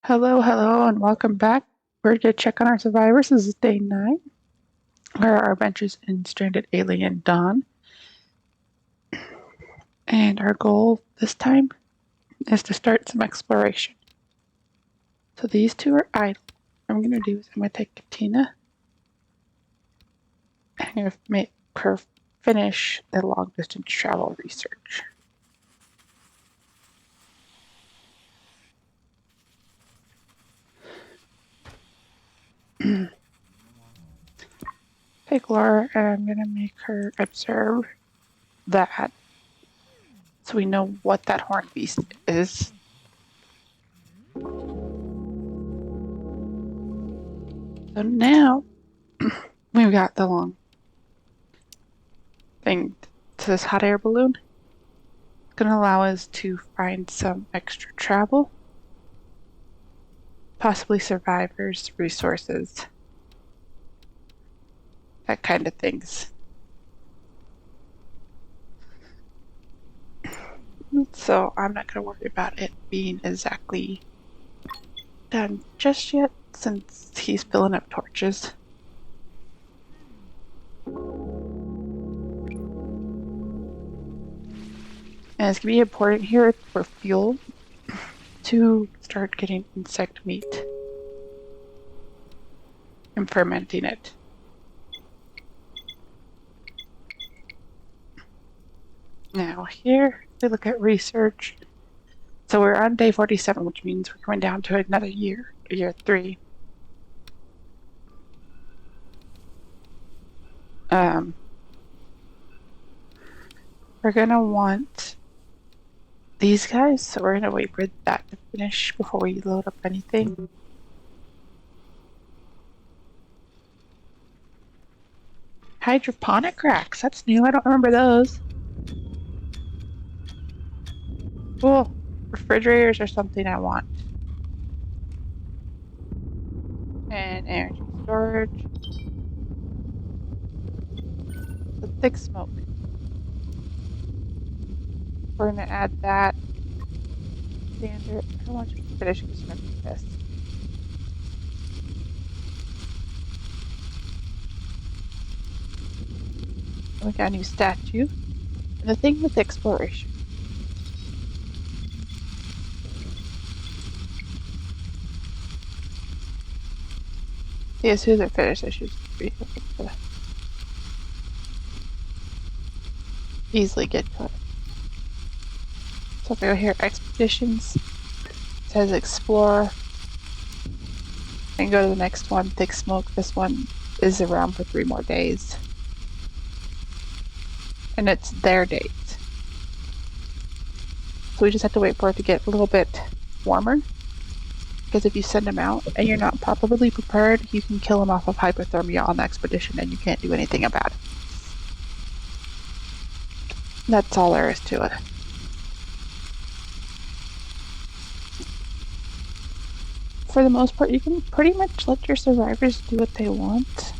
Hello, hello, and welcome back. We're to check on our survivors. This is day 9, where our adventures in Stranded Alien Dawn. And our goal this time is to start some exploration. So these two are idle. What I'm going to do is I'm going to take Katina and I'm going to make her finish the long distance travel research. Take Laura and I'm going to make her observe that so we know what that horned beast is. So now we've got the long thing to this hot air balloon. It's going to allow us to find some extra travel, possibly survivors, resources, that kind of things. So I'm not going to worry about it being exactly done just yet since he's filling up torches. And it's going to be important here for fuel to start getting insect meat and fermenting it. Now here we look at research. So we're on day 47, which means we're going down to another year, year 3. We're going to want these guys, so we're going to wait for that to finish before we load up anything. Hydroponic racks, that's new, I don't remember those. Cool. Refrigerators are something I want. And energy storage. The thick smoke. We're going to add that. Standard. I don't want you to finish constructing this. We got a new statue. And the thing with exploration. Yeah, as soon as I finish, I should be able to easily get to it. So if I go here, expeditions, it says explore, and go to the next one, thick smoke. This one is around for 3 more days. And it's their date. So we just have to wait for it to get a little bit warmer. Because if you send them out and you're not properly prepared, you can kill them off of hypothermia on the expedition and you can't do anything about it. That's all there is to it. For the most part, you can pretty much let your survivors do what they want.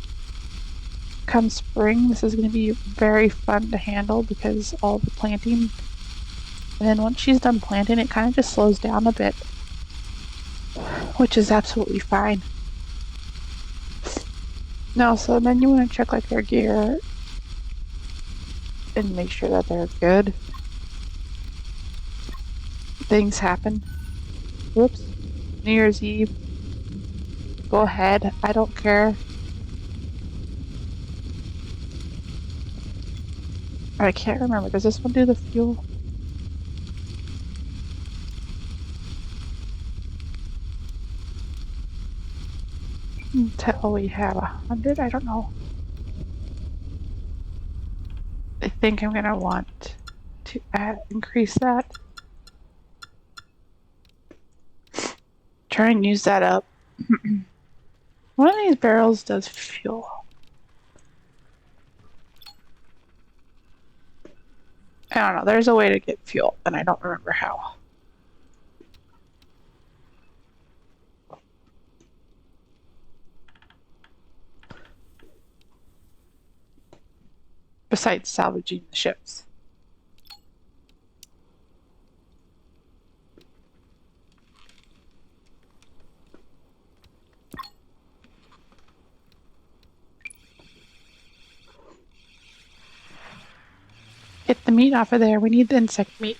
Come spring, this is going to be very fun to handle because all the planting. And then once she's done planting, it kind of just slows down a bit, which is absolutely fine. No, so then you want to check like their gear and make sure that they're good. Things happen. Whoops. New Year's Eve. Go ahead. I don't care. I can't remember. Does this one do the fuel? Until we have 100? I don't know. I think I'm going to want to increase that. Try and use that up. One of these barrels does fuel. I don't know. There's a way to get fuel, and I don't remember how. Besides salvaging the ships. Get the meat off of there. We need the insect meat.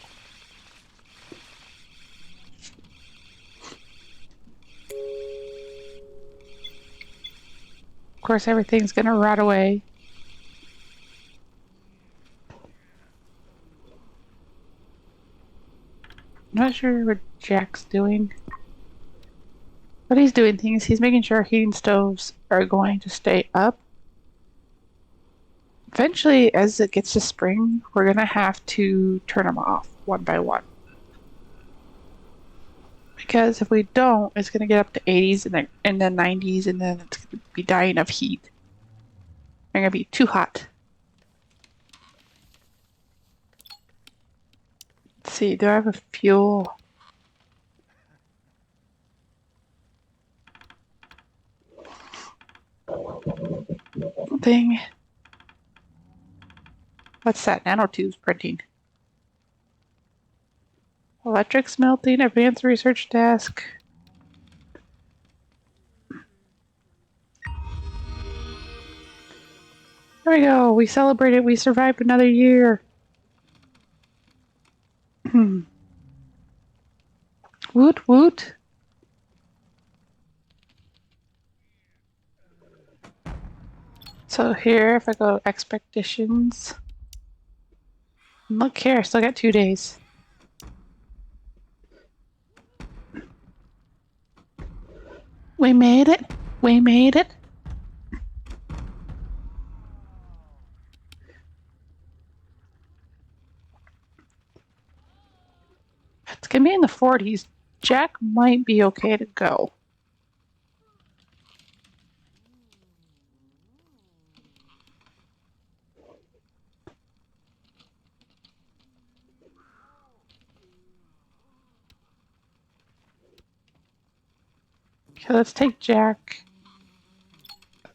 Of course, everything's gonna rot away. I'm not sure what Jack's doing. But he's doing things. He's making sure heating stoves are going to stay up. Eventually, as it gets to spring, we're going to have to turn them off one by one. Because if we don't, it's going to get up to 80s and then 90s, and then it's going to be dying of heat. They're going to be too hot. Let's see, do I have a fuel? Thing. What's that? Nanotubes printing. Electric smelting, advanced research desk. There we go. We celebrated. We survived another year. Woot woot. So here, if I go to expeditions, look here, I still got 2 days. We made it. We made it. It's gonna be in the 40s. Jack might be okay to go. Okay, let's take Jack.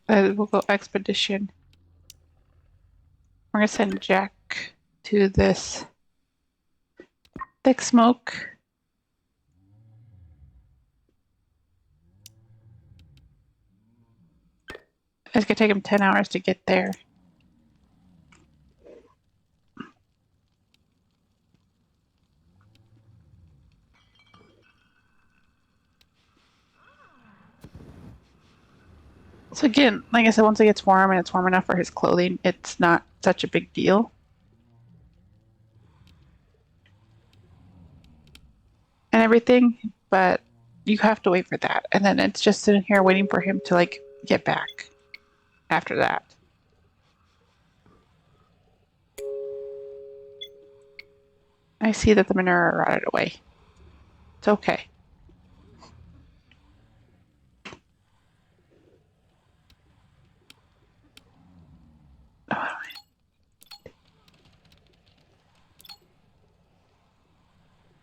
We'll go expedition. We're gonna send Jack to this thick smoke. It's gonna take him 10 hours to get there. So again, like I said, once it gets warm and it's warm enough for his clothing, it's not such a big deal. And everything, but you have to wait for that. And then it's just sitting here waiting for him to like get back after that. I see that the manure rotted away. It's okay.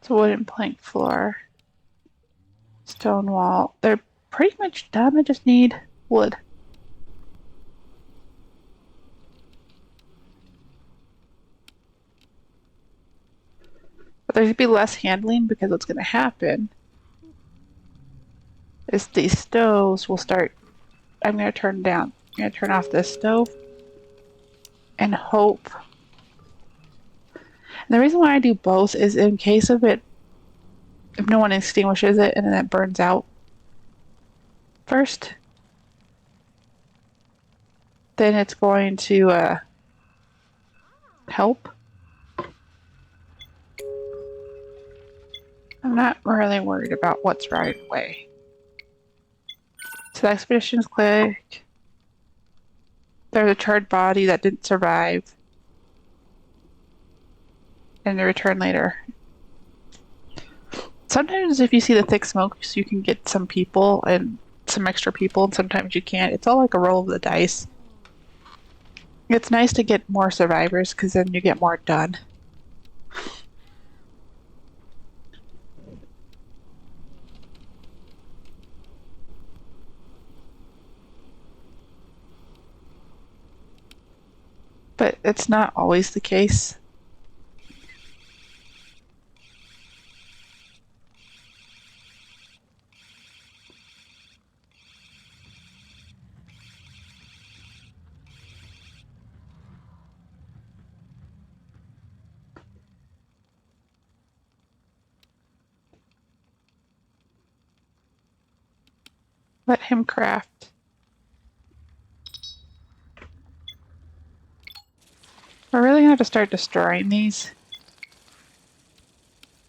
It's a wooden plank floor. Stone wall. They're pretty much done. I just need wood. But there's going to be less handling because what's going to happen is these stoves will start. I'm going to turn down. I'm going to turn off this stove and hope. And the reason why I do both is in case of it, if no one extinguishes it and then it burns out first, then it's going to help. I'm not really worried about what's right away. So the expedition's quick. There's a charred body that didn't survive. And they return later. Sometimes if you see the thick smoke, you can get some people and some extra people, and sometimes you can't. It's all like a roll of the dice. It's nice to get more survivors because then you get more done. But it's not always the case. Let him craft. We're really gonna have to start destroying these.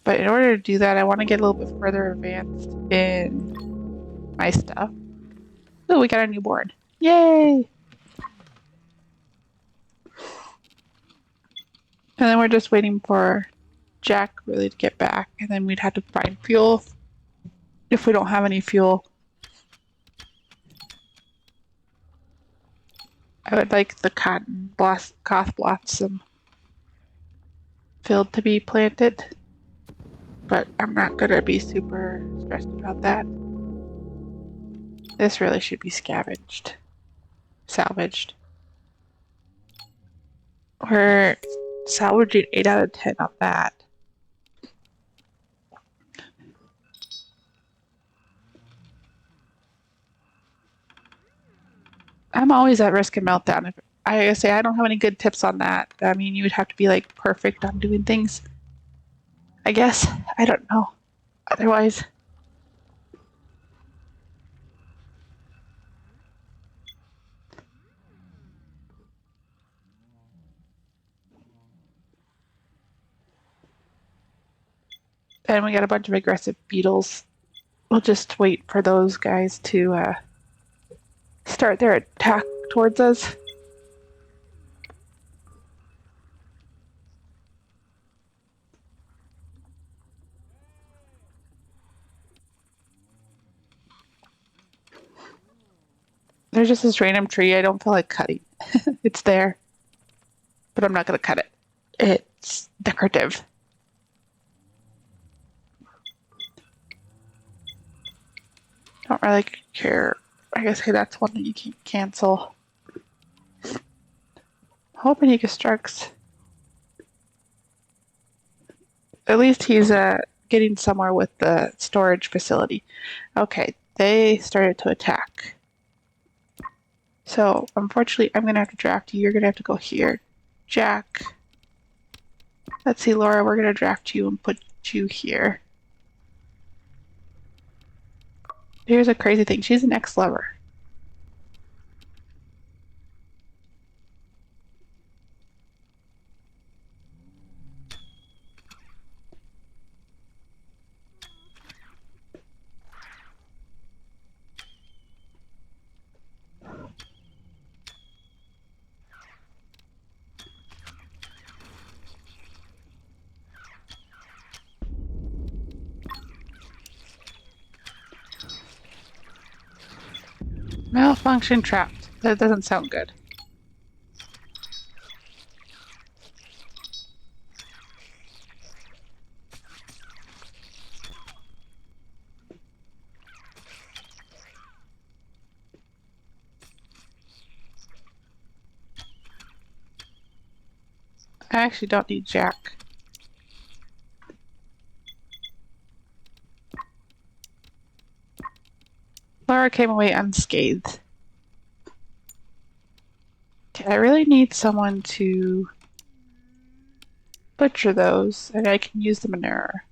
But in order to do that, I want to get a little bit further advanced in my stuff. Oh, we got a newborn. Yay! And then we're just waiting for Jack really to get back, and then we'd have to find fuel if we don't have any fuel. I would like the cotton coth blossom field to be planted, but I'm not gonna be super stressed about that. This really should be salvaged. We're salvaging 8 out of 10 on that. I'm always at risk of meltdown. If I say I don't have any good tips on that. I mean, you would have to be like perfect on doing things. I guess. I don't know. Otherwise. And we got a bunch of aggressive beetles. We'll just wait for those guys to start their attack towards us. There's just this random tree I don't feel like cutting. It's there, but I'm not going to cut it. It's decorative. Don't really care. I guess, hey, that's one that you can cancel. Hoping he constructs. At least he's getting somewhere with the storage facility. Okay, they started to attack. So, unfortunately, I'm going to have to draft you. You're going to have to go here. Jack. Let's see, Laura, we're going to draft you and put you here. Here's a crazy thing. She's an ex-lover. Malfunction trapped. That doesn't sound good. I actually don't need Jack. Laura came away unscathed. Okay, I really need someone to butcher those, and I can use the manure.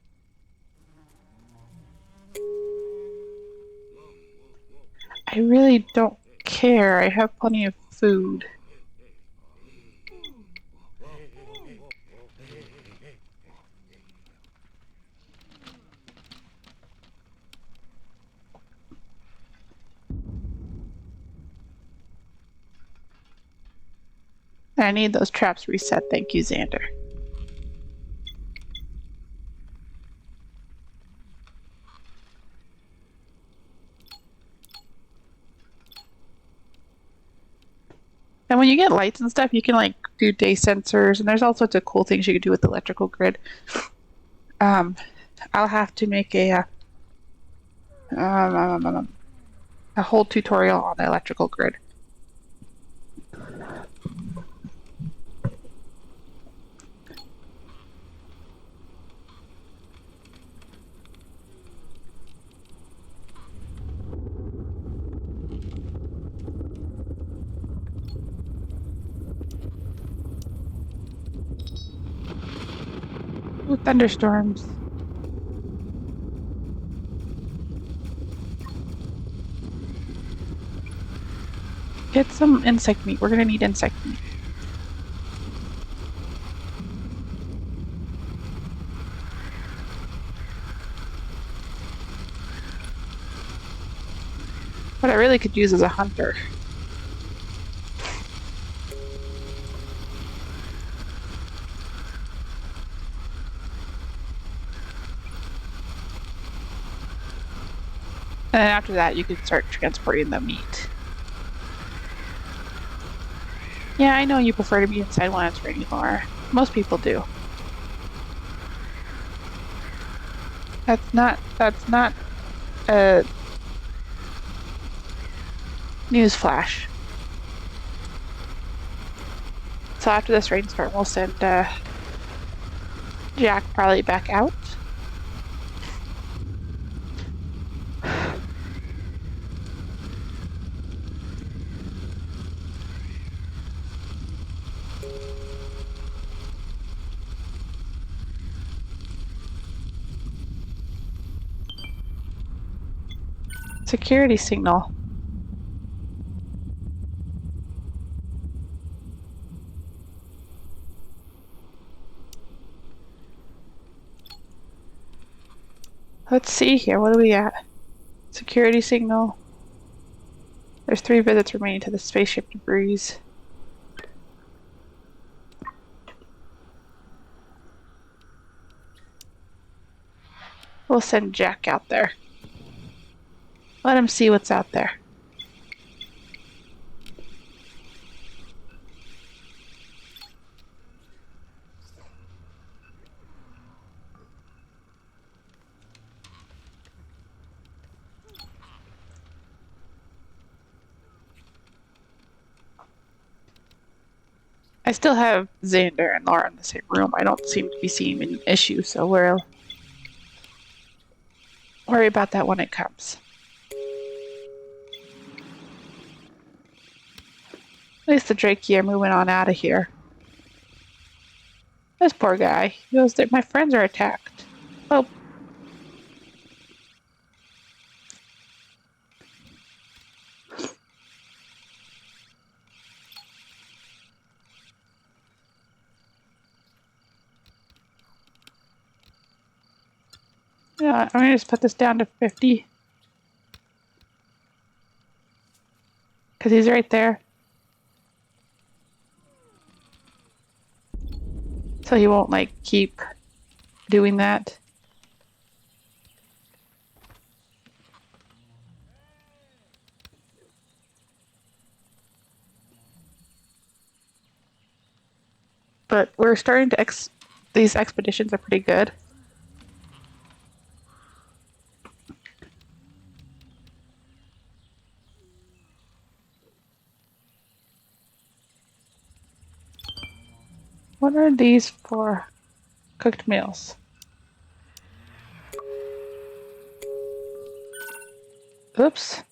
I really don't care. I have plenty of food. I need those traps reset. Thank you, Xander. And when you get lights and stuff, you can like do day sensors, and there's all sorts of cool things you can do with the electrical grid. I'll have to make a whole tutorial on the electrical grid. Ooh, thunderstorms. Get some insect meat. We're gonna need insect meat. What I really could use is a hunter. And then after that, you could start transporting the meat. Yeah, I know you prefer to be inside when it's raining, Laura. Most people do. That's not a news flash. So after this rainstorm, we'll send Jack probably back out. Security signal. Let's see here. What do we got? Security signal. There's 3 visits remaining to the spaceship debris. We'll send Jack out there. Let him see what's out there. I still have Xander and Laura in the same room. I don't seem to be seeing any issue, so we'll worry about that when it comes. At least the Drakey are moving on out of here. This poor guy. He goes there. My friends are attacked. Oh. Yeah, I'm gonna just put this down to 50. Because he's right there. So he won't, like, keep doing that. But we're starting to these expeditions are pretty good. What are these for? Cooked meals. Oops.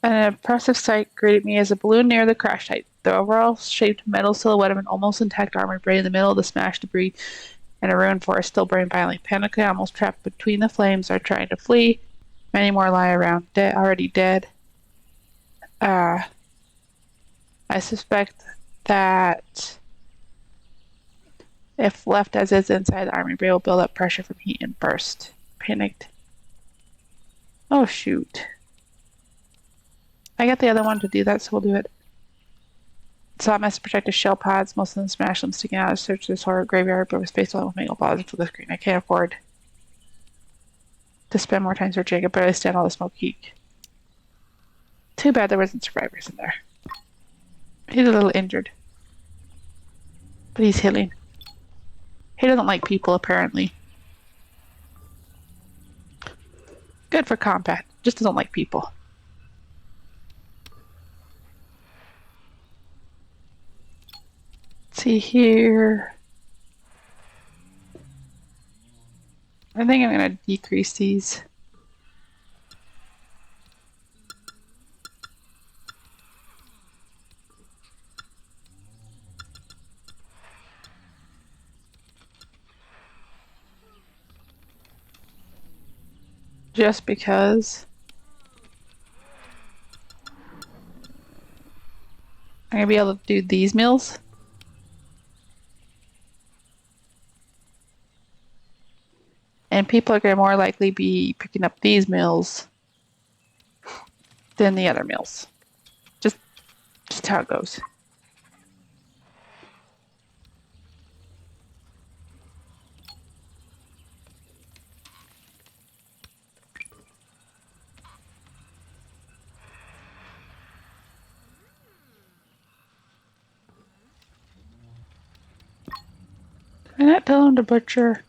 An impressive sight greeted me as a balloon near the crash site. The overall shaped metal silhouette of an almost intact armored brain in the middle of the smashed debris and a ruined forest still burning violently. Panicked animals trapped between the flames are trying to flee. Many more lie around, already dead. I suspect that if left as is inside the armored brain will build up pressure from heat and burst. Panicked. Oh, shoot. I got the other one to do that, so we'll do it. Saw massive protective shell pods, most of them smashed them sticking out. I searched this horror graveyard, but was faced with mangled bodies for the screen. I can't afford to spend more time searching. I could barely stand all the smoke heat. Too bad there wasn't survivors in there. He's a little injured, but he's healing. He doesn't like people, apparently. Good for combat, just doesn't like people. Let's see here. I think I'm going to decrease these. Just because. I'm gonna be able to do these meals. And people are gonna more likely be picking up these meals than the other meals. Just how it goes. Did I not tell him to butcher?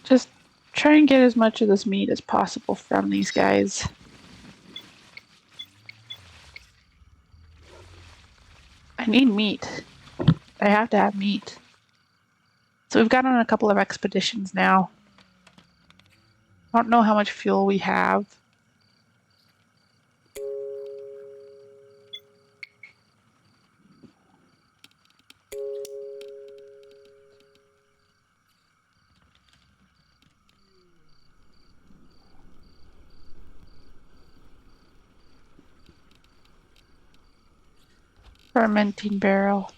Just try and get as much of this meat as possible from these guys. I need meat. I have to have meat. So we've gone on a couple of expeditions now. I don't know how much fuel we have. Fermenting barrel.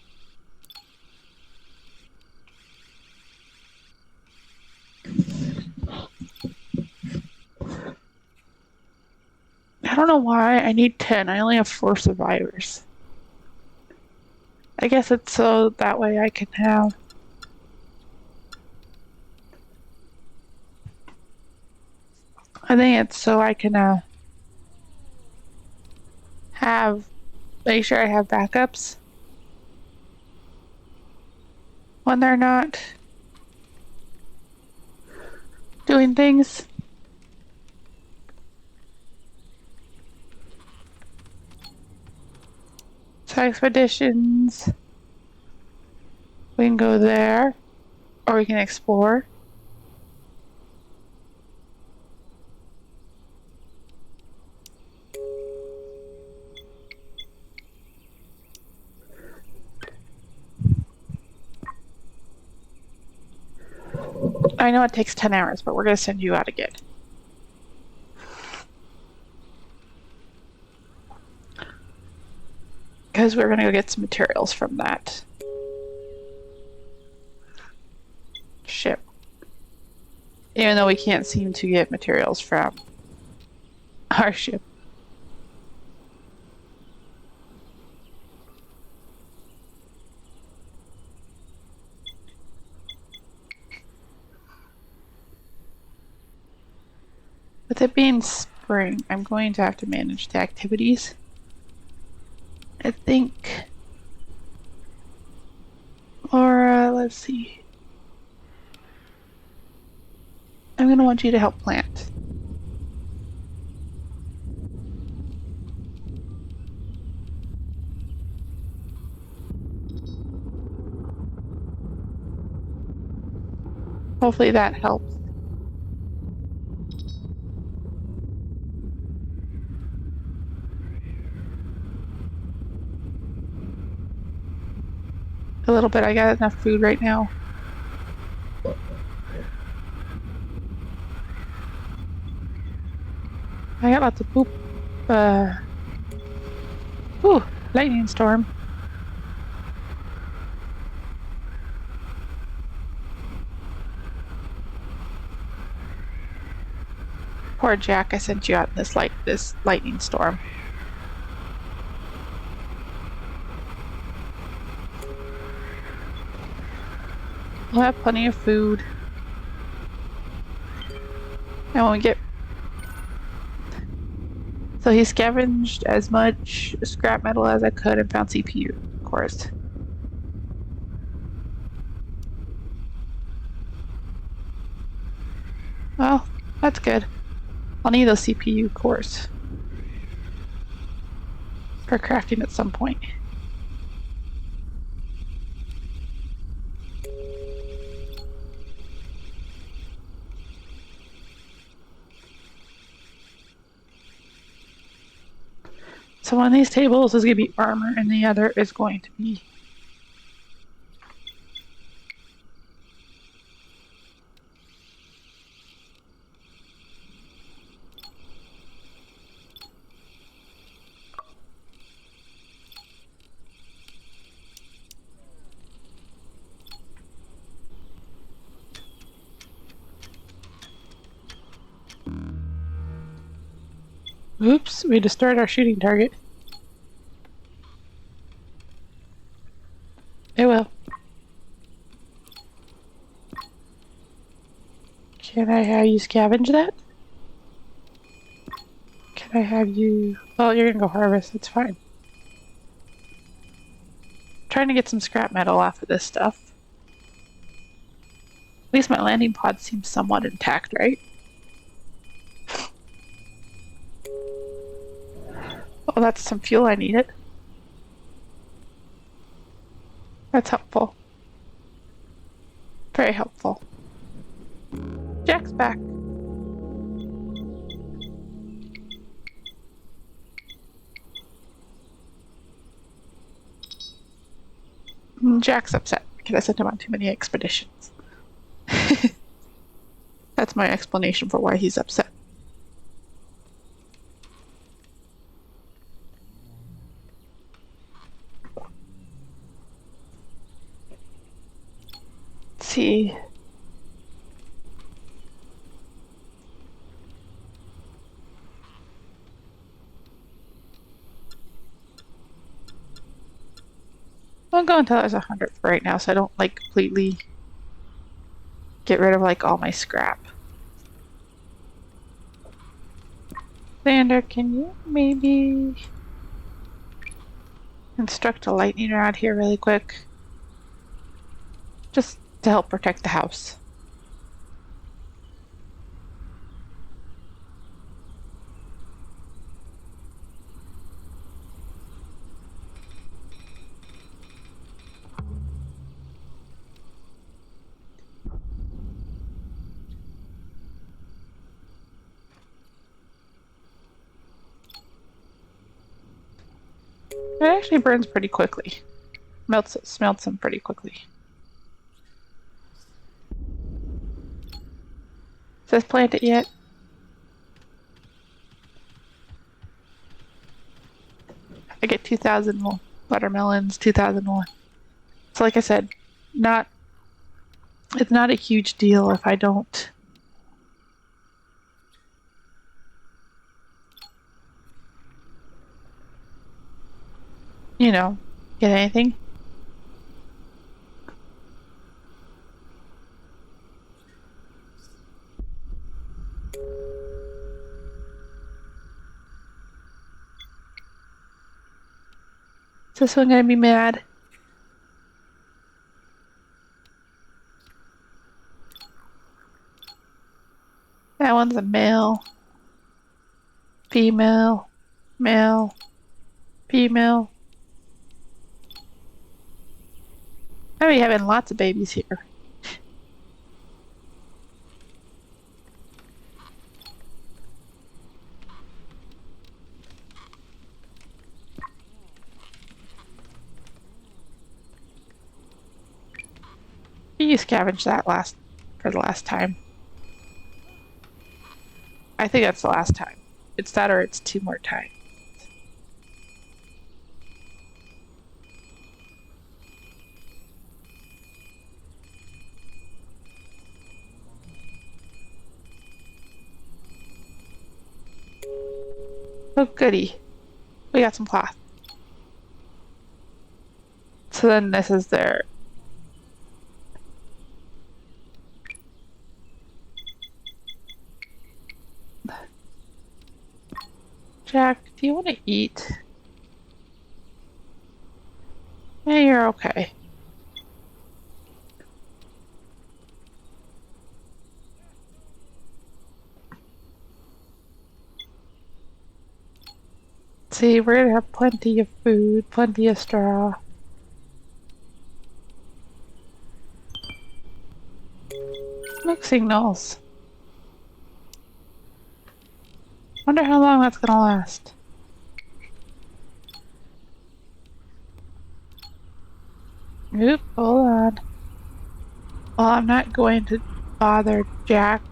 I don't know why I need 10. I only have 4 survivors. I guess it's so that way I can have... I think it's so I can make sure I have backups when they're not doing things. So expeditions. We can go there, or we can explore. I know it takes 10 hours, but we're going to send you out again. Because we're going to go get some materials from that ship. Even though we can't seem to get materials from our ship. With it being spring, I'm going to have to manage the activities. I think. Or, let's see. I'm going to want you to help plant. Hopefully that helps. A little bit. I got enough food right now. I got lots of poop. Ooh, lightning storm. Poor Jack, I sent you out in this lightning storm. We'll have plenty of food. And when we get... So he scavenged as much scrap metal as I could and found CPU cores. Well, that's good. I'll need those CPU cores for crafting at some point. So one of these tables is going to be armor and the other is going to be Oops, we destroyed our shooting target. It will. Can I have you scavenge that? Can I have you... Well, you're gonna go harvest, it's fine. Trying to get some scrap metal off of this stuff. At least my landing pod seems somewhat intact, right? Oh, that's some fuel I needed. That's helpful. Very helpful. Jack's back. Jack's upset because I sent him on too many expeditions. That's my explanation for why he's upset. Let's see. I'll go until there's 100 for right now, so I don't like completely get rid of like all my scrap. Xander, can you maybe construct a lightning rod here really quick? Just to help protect the house. It actually burns pretty quickly. Smelts them pretty quickly. Says plant it yet? I get 2,000 watermelons, 2,000 more. So like I said, it's not a huge deal if I don't get anything. Is this one gonna be mad? That one's a male. Female. Male. Female. I'm already having lots of babies here. You scavenged that for the last time. I think that's the last time. It's that or it's 2 more times. Oh goody. We got some cloth. So then this is their... Jack, do you want to eat? Yeah, you're okay. See, we're gonna have plenty of food, plenty of straw. Smoke signals. Wonder how long that's gonna last. Oop, hold on. Well, I'm not going to bother Jack.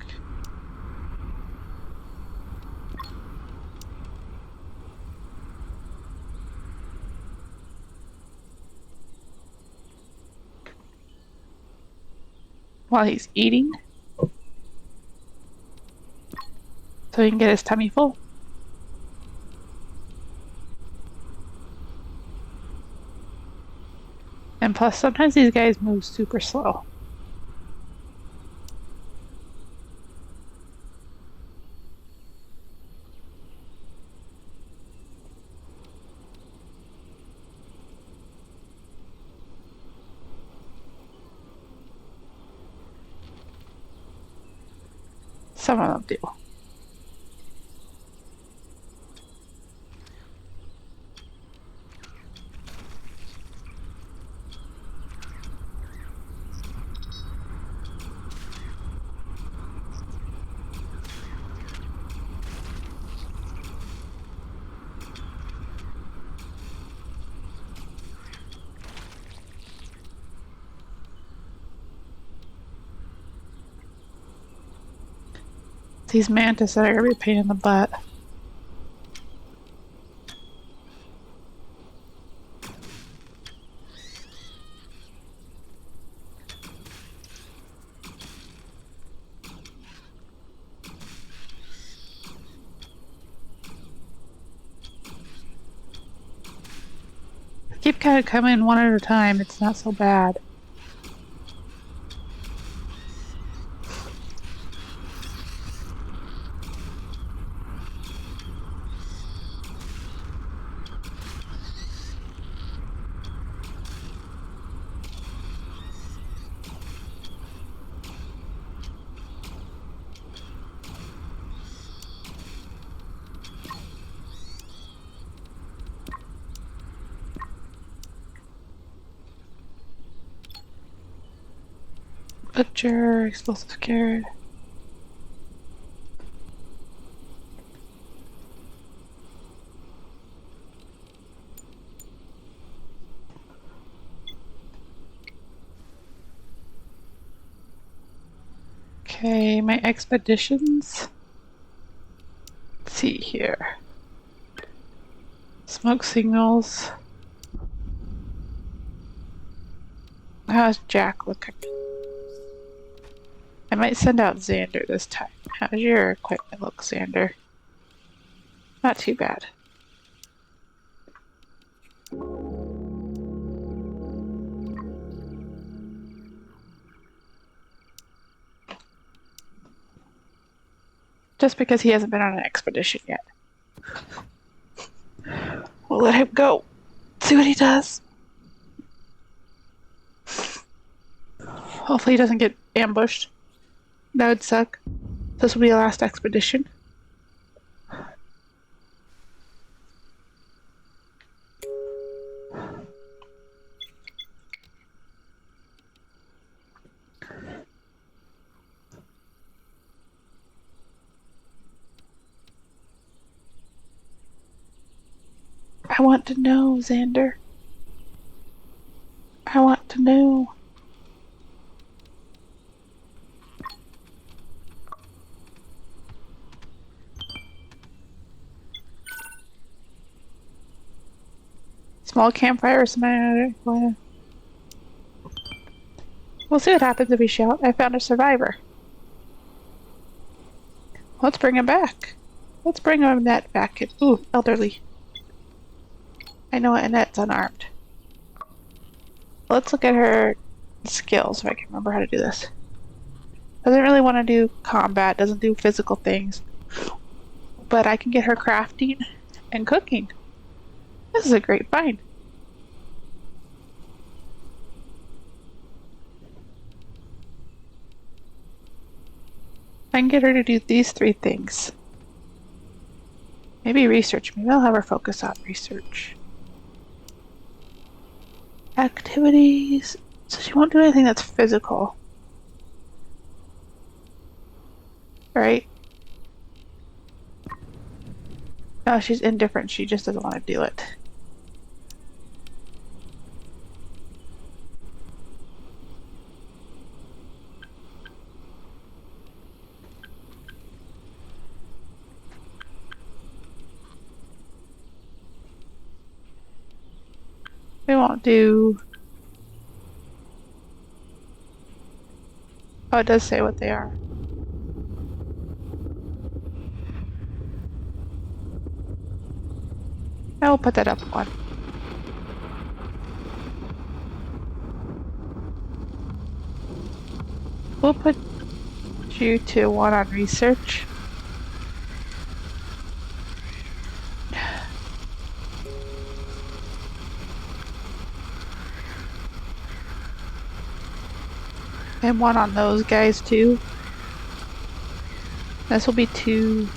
While he's eating. So he can get his tummy full. And plus, sometimes these guys move super slow. Some of them do. These mantis that are gonna be a pain in the butt. Keep kind of coming one at a time. It's not so bad. Butcher, explosive carrot. Okay, my expeditions. Let's see here. Smoke signals. How's Jack looking? I might send out Xander this time. How's your equipment look, Xander? Not too bad. Just because he hasn't been on an expedition yet. We'll let him go. See what he does. Hopefully he doesn't get ambushed. That would suck. This will be the last expedition. I want to know, Xander. I want to know. Small campfire or something. We'll see what happens if we shout. I found a survivor. Let's bring him back. Let's bring Annette back. Ooh, elderly. I know Annette's unarmed. Let's look at her skills if I can remember how to do this. Doesn't really want to do combat, doesn't do physical things. But I can get her crafting and cooking. This is a great find. I can get her to do these 3 things. Maybe research. Maybe I'll have her focus on research. Activities. So she won't do anything that's physical. Right? No, she's indifferent. She just doesn't want to do it. We won't do... Oh, it does say what they are. I will put that up one. We'll put you to 1 on research. And 1 on those guys too. This will be 2.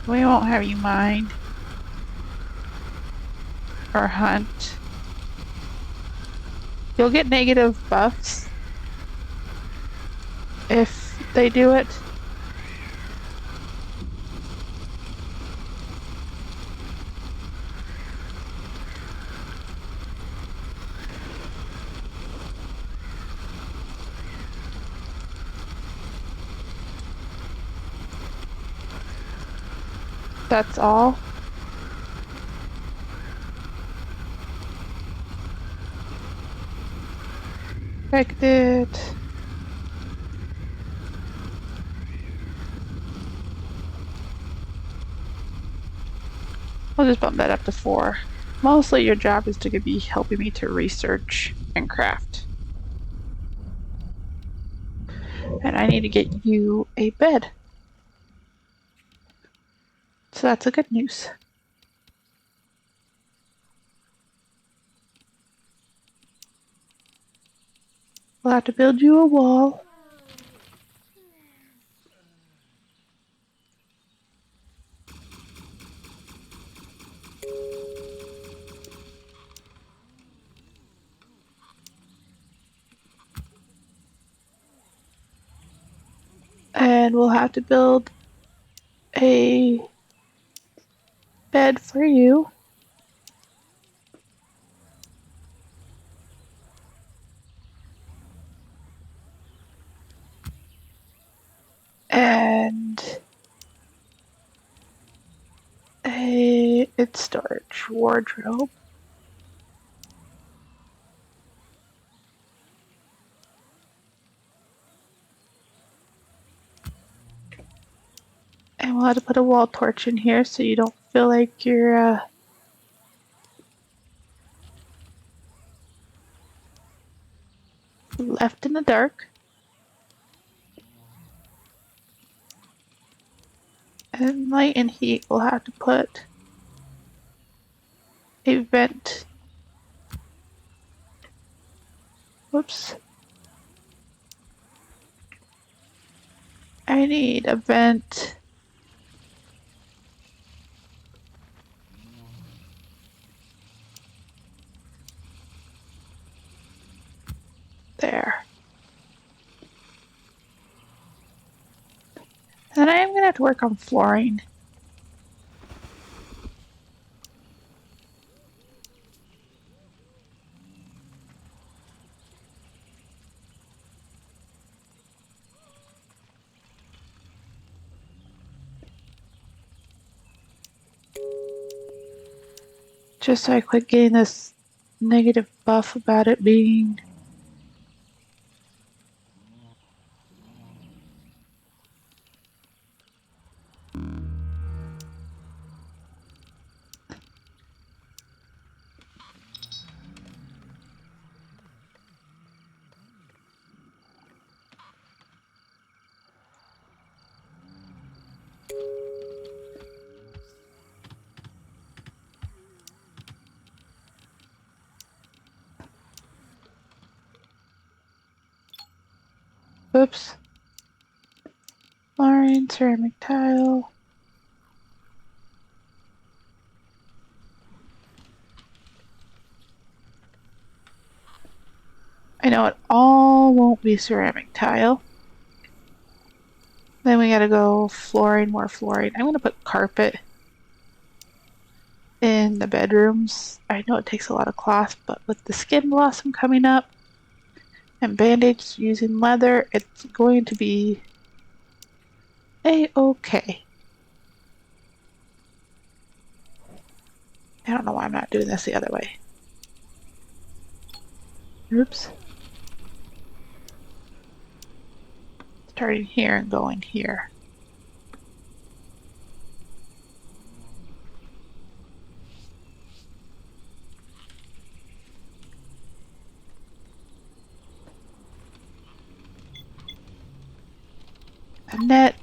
We won't have you mine or hunt. You'll get negative buffs if they do it. That's all. Affected. I'll just bump that up to 4. Mostly your job is to be helping me to research and craft. And I need to get you a bed. So that's a good news. We'll have to build you a wall. And we'll have to build a bed for you. And it's storage wardrobe. And we'll have to put a wall torch in here so you don't feel like you're left in the dark. And light and heat, we'll have to put a vent. Whoops. I need a vent. There. And I am going to have to work on flooring. Just so I quit getting this negative buff about it being oops. Flooring, ceramic tile. I know it all won't be ceramic tile. Then we gotta go flooring, more flooring. I'm gonna put carpet in the bedrooms. I know it takes a lot of cloth, but with the skin blossom coming up and band-aids using leather, it's going to be a-okay. I don't know why I'm not doing this the other way. Oops. Starting here and going here. Annette,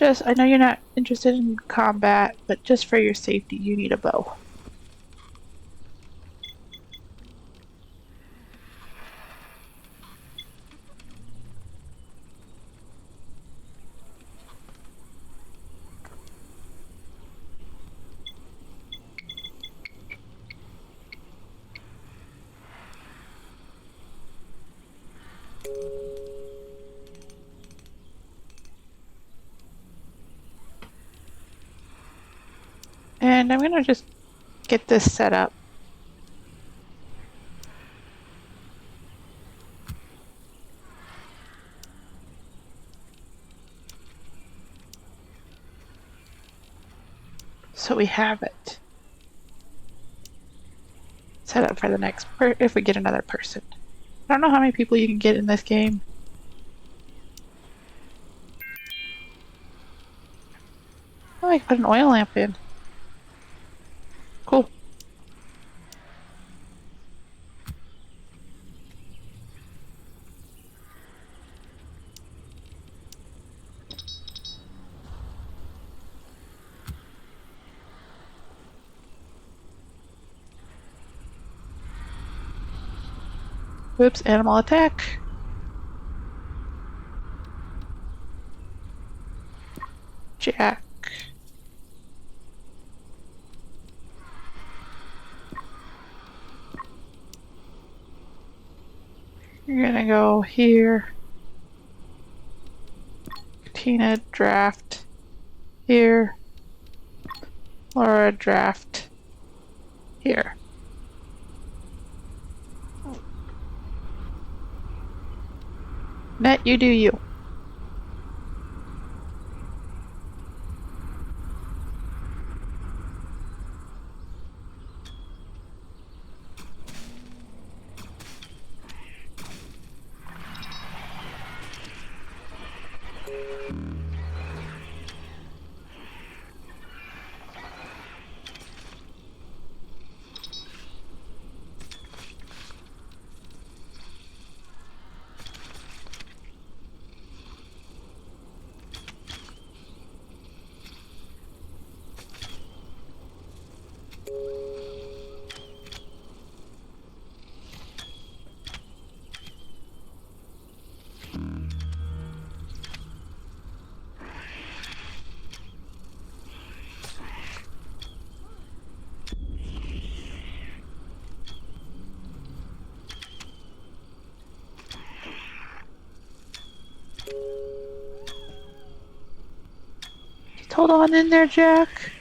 I know you're not interested in combat, but just for your safety, you need a bow. And I'm gonna just get this set up. So we have it set up for the next if we get another person. I don't know how many people you can get in this game. Oh, I can put an oil lamp in. Cool. Whoops, animal attack. Jack. You're gonna go here. Tina, draft. Here. Laura, draft. Here. Net, you do you. Just hold on in there, Jack.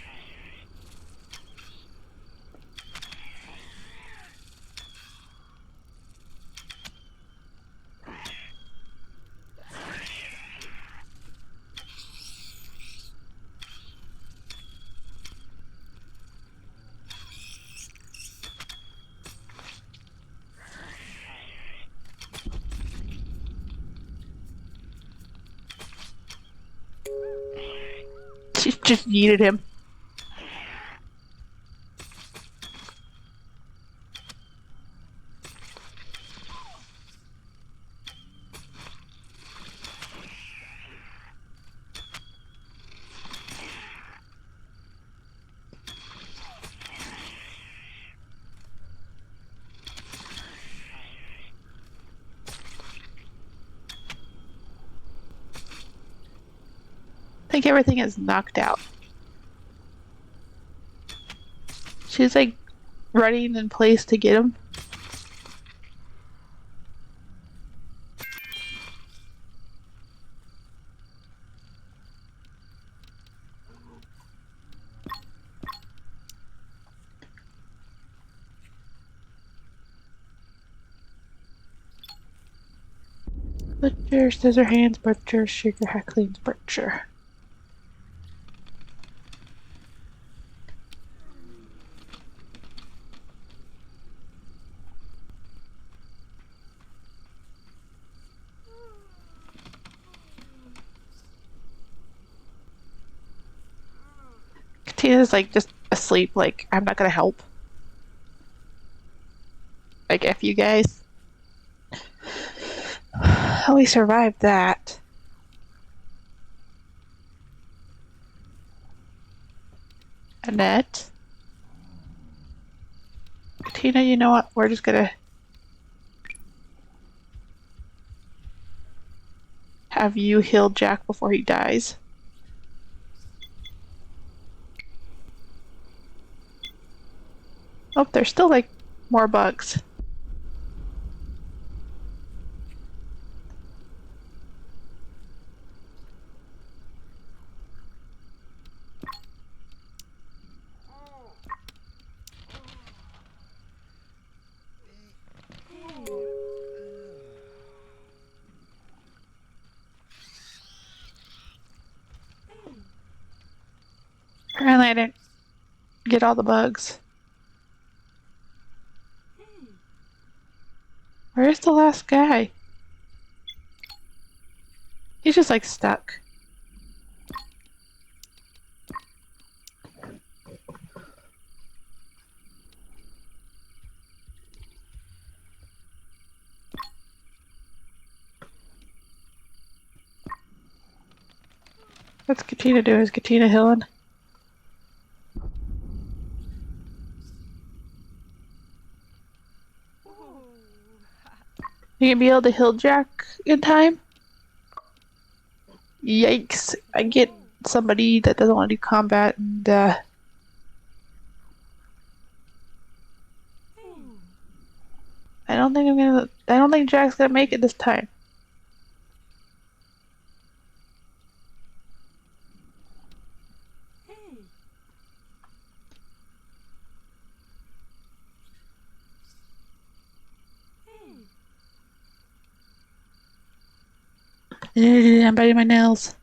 She just yeeted him. I think everything is knocked out. She's like running in place to get him. Butcher, scissor hands, butcher, sugar hacklings, butcher. Tina's like just asleep, like, I'm not gonna help. Like, F you guys. Oh, we survived that. net. Tina, you know what? We're just gonna have you heal Jack before he dies. Oh, there's still like more bugs. Apparently I didn't get all the bugs. Where's the last guy? He's just like stuck. What's Katina doing? Is Katina healing? You gonna be able to heal Jack in time? Yikes. I get somebody that doesn't want to do combat and I don't think Jack's gonna make it this time. I'm biting my nails.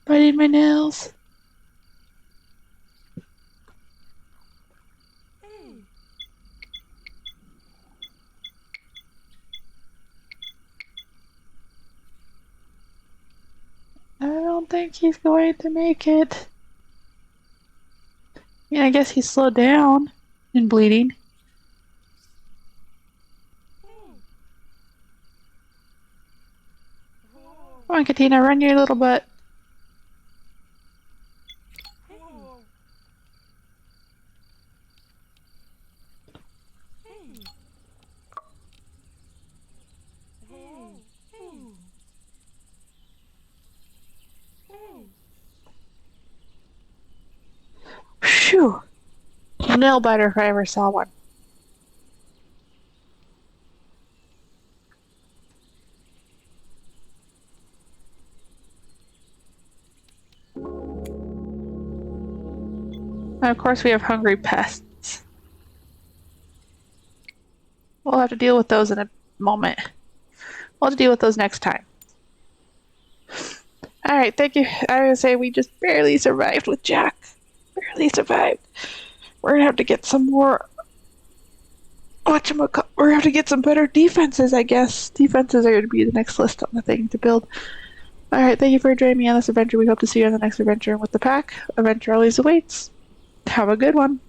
Biting my nails. I don't think he's going to make it. Yeah, I guess he's slowed down and bleeding. Come on, Katina, run your little butt. Phew. Nail biter if I ever saw one. And of course we have hungry pests. We'll have to deal with those in a moment. We'll have to deal with those next time. Alright, thank you. I would say we just barely survived with Jack. Barely survived. We're gonna have to get some more... We're gonna have to get some better defenses, I guess. Defenses are gonna be the next list on the thing to build. Alright, thank you for joining me on this adventure. We hope to see you on the next adventure with the pack. Adventure always awaits. Have a good one.